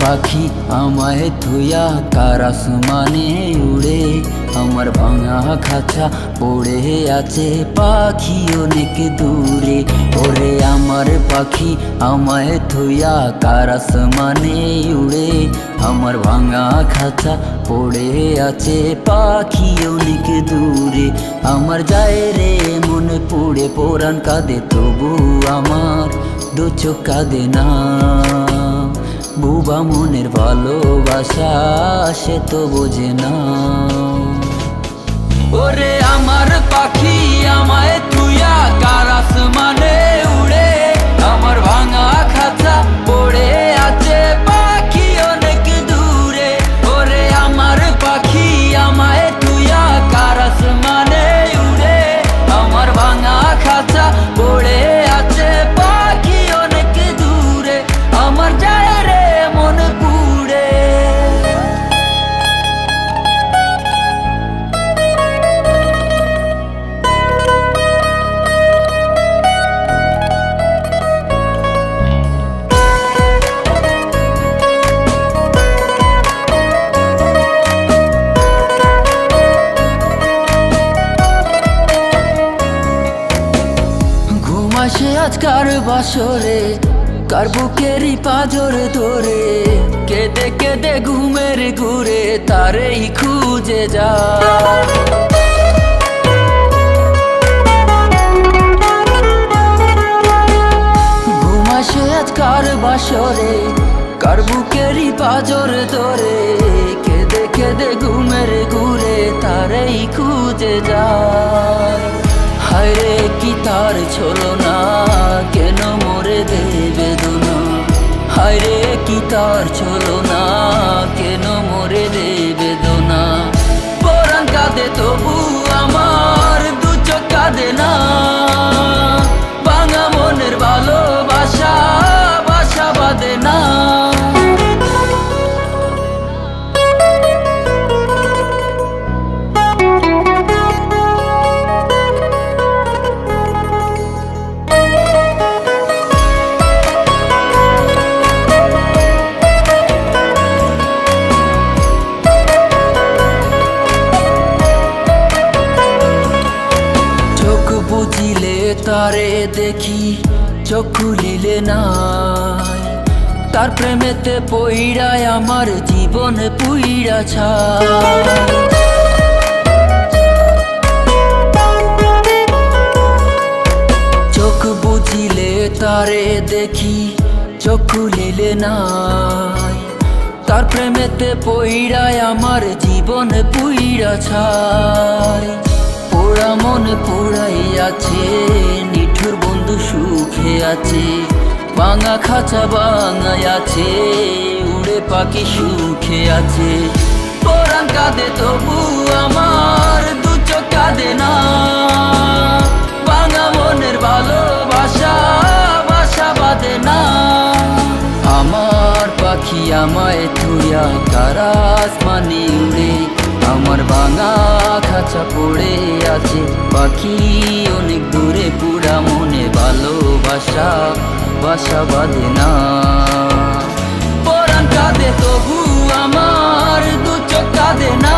পাখি আমায় থুয়া কার আসমানে উড়ে, আমার ভাঙা খাঁচা পড়ে আছে পাখি অনেক দূরে। ওরে আমার পাখি আমায় থুয়া কার আসমানে উড়ে, আমার ভাঙা খাঁচা পড়ে আছে পাখি অনেক দূরে। আমার যায় রে মনে পড়ে পোড়ান কাঁদে, তবু আমার দু চোখ কাঁদে না। বুবা মনের ভালোবাসা সে তো বোঝে না। ওরে আমার পাখি আমায় থুয়া কার আসমানে উড়ে, আমার ভাঙা খাঁচা পড়ে আছে পাখি অনেক দূরে। ওরে আমার পাখি আমায় থুয়া কার আসমানে উড়ে, আমার ভাঙা খাঁচা পড়ে আছে পাখি অনেক দূরে। আমার যায় রে মন পুড়ে। ঘুমাসে আজ কার বাসরে, কার বুকেরই পাঁজর ধরে, কেঁদে কেঁদে ঘুমের ঘুরে তারেই খুঁজে যা। ঘুমাসে আজ কার বাসরে, কার বুকেরই পাঁজর ধরে, কেঁদে কেঁদে ঘুমের ঘুরে তারেই খুঁজে যায়। হায়রে কি তার ছলো না, কেন মোরে দে বেদনা। হায়রে কি তার ছলো না, কেন মোরে দে বেদনা। পরাণ কাঁদে তবু আমার দু চোখ কাঁদে না। ভাঙা মনের ভালোবাসা বাসা বাঁধে না। বুঝিলে তারে দেখি, চোখ খুলিলে নাই, তার প্রেমেতে পইড়ায় আমার জীবন পুইড়া ছাই। চোখ বুঝিলে তারে দেখি, চোখ খুলিলে নাই, তার প্রেমেতে পইড়ায় আমার জীবন পুইড়া ছাই। পোড়া মন পোড়াই আছে, নিঠুর বন্ধু সুখে আছে, ভাঙা খাঁচা ভাঙাই আছে, উড়ে পাখি সুখে আছে। পরাণ কাঁদে তবু আমার দু চোখ কাঁদে না। ভাঙা মনের ভালোবাসা বাসা বাঁধে না। আমার পাখি আমায় থুয়া কার আসমানে উড়ে, আমার ভাঙা খাঁচা পড়ে আছে পাখি অনেক দূরে। পুরা মনে ভালোবাসা বাসা বাঁধে না। পরাণ কাঁদে তবু আমার দু চোখ কাঁদে না।